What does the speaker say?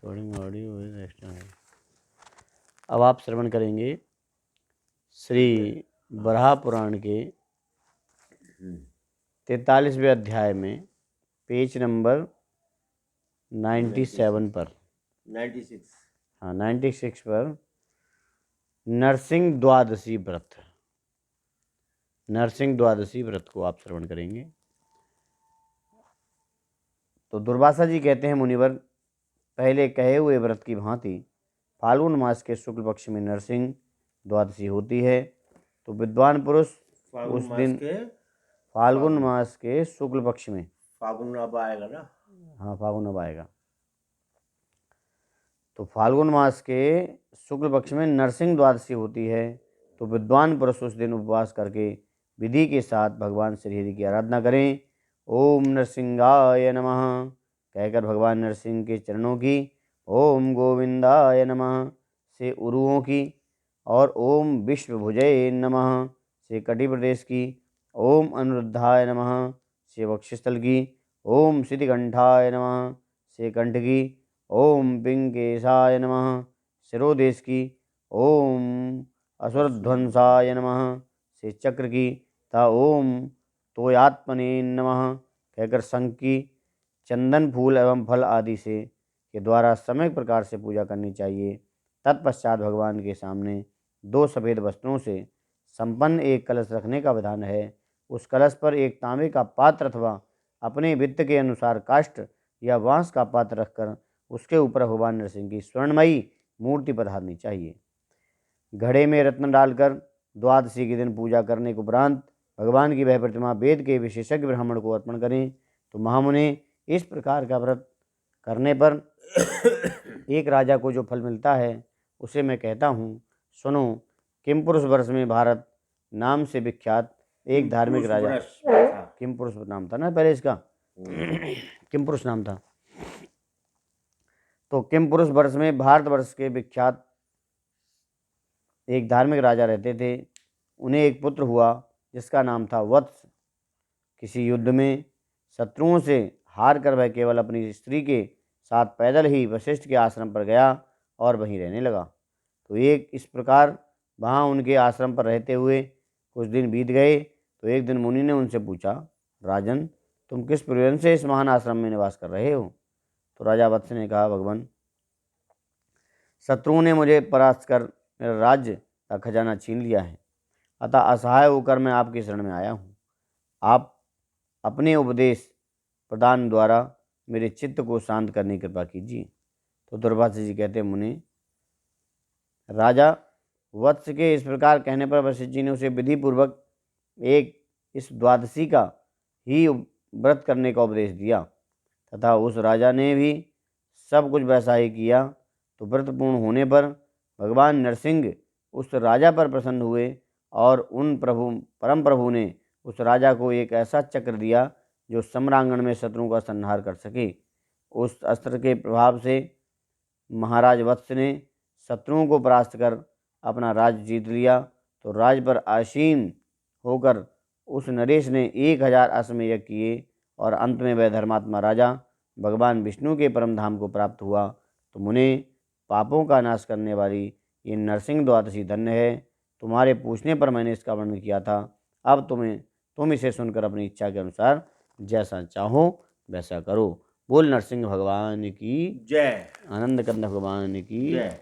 Recording audio extra. अब आप श्रवण करेंगे श्री वराह पुराण के 43वें अध्याय में पेज नंबर 97 पर 96 हाँ 96 पर नरसिंह द्वादशी व्रत, नरसिंह द्वादशी व्रत को आप श्रवण करेंगे। तो दुर्वासा जी कहते हैं, मुनिवर, पहले कहे हुए व्रत की भांति फाल्गुन मास के शुक्ल पक्ष में नरसिंह द्वादशी होती है। तो विद्वान पुरुष उस दिन फाल्गुन मास के शुक्ल पक्ष में, फागुन अब आएगा ना? हाँ फाल्गुन अब आएगा। तो फाल्गुन मास के शुक्ल पक्ष में नरसिंह द्वादशी होती है। तो विद्वान पुरुष उस दिन उपवास करके विधि के साथ भगवान श्री हरि की आराधना करें। ओम नरसिंहाय नमः कहकर भगवान नरसिंह के चरणों की, ओम गोविंदाय नमः से उरुओं की, और ओम विश्वभुजये नमः से कटि प्रदेश की, ओम अनिरुद्धाय नमः से वक्षस्थल की, ओम सिद्धिकंठाय नमः से कंठ की, ओम पिंकेशाय नमः शिरोदेश की, ओम असुरध्वंसाय नमः से चक्र की, तथा ओम तोयात्मने नमः कहकर शंख की, चंदन फूल एवं फल आदि से के द्वारा सम्यक प्रकार से पूजा करनी चाहिए। तत्पश्चात भगवान के सामने 2 सफ़ेद वस्त्रों से संपन्न एक कलश रखने का विधान है। उस कलश पर एक तांबे का पात्र अथवा अपने वित्त के अनुसार काष्ठ या बांस का पात्र रखकर उसके ऊपर भगवान नरसिंह की स्वर्णमयी मूर्ति पधारनी चाहिए। घड़े में रत्न डालकर द्वादशी के दिन पूजा करने के उपरांत भगवान की वह प्रतिमा वेद के विशेषज्ञ ब्राह्मण को अर्पण करें। तो महामुने, इस प्रकार का व्रत करने पर एक राजा को जो फल मिलता है उसे मैं कहता हूँ, सुनो। किम पुरुष वर्ष में भारत नाम से विख्यात एक धार्मिक राजा, किम पुरुष नाम था ना पहले इसका, किम पुरुष नाम था। तो किम पुरुष वर्ष में भारतवर्ष के विख्यात एक धार्मिक राजा रहते थे। उन्हें एक पुत्र हुआ जिसका नाम था वत्स। किसी युद्ध में शत्रुओं से हार कर वह केवल अपनी स्त्री के साथ पैदल ही वशिष्ठ के आश्रम पर गया और वहीं रहने लगा। तो एक इस प्रकार वहाँ उनके आश्रम पर रहते हुए कुछ दिन बीत गए। तो एक दिन मुनि ने उनसे पूछा, राजन, तुम किस प्रयोजन से इस महान आश्रम में निवास कर रहे हो? तो राजा वत्स ने कहा, भगवान, शत्रुओं ने मुझे परास्त कर मेरा राज्य का खजाना छीन लिया है, अतः असहाय होकर मैं आपकी शरण में आया हूँ। आप अपने उपदेश प्रदान द्वारा मेरे चित्त को शांत करने की कृपा कीजिए। तो दुर्वासा जी कहते हैं, मुनि, राजा वत्स के इस प्रकार कहने पर वशिष्ठ जी ने उसे विधि पूर्वक एक इस द्वादशी का ही व्रत करने का उपदेश दिया, तथा उस राजा ने भी सब कुछ वैसा ही किया। तो व्रत पूर्ण होने पर भगवान नरसिंह उस राजा पर प्रसन्न हुए और उन परम प्रभु ने उस राजा को एक ऐसा चक्र दिया जो सम्रांगण में शत्रुओं का संहार कर सके। उस अस्त्र के प्रभाव से महाराज वत्स ने शत्रुओं को परास्त कर अपना राज्य जीत लिया। तो राज पर आसीन होकर उस नरेश ने 1000 अश्वमेध यज्ञ किए और अंत में वह धर्मात्मा राजा भगवान विष्णु के परम धाम को प्राप्त हुआ। तो मुने, पापों का नाश करने वाली ये नरसिंह द्वादशी धन्य है। तुम्हारे पूछने पर मैंने इसका वर्णन किया था। अब तुम इसे सुनकर अपनी इच्छा के अनुसार जैसा चाहो वैसा करो। बोल नरसिंह भगवान की जय। आनंद कंद भगवान की जय।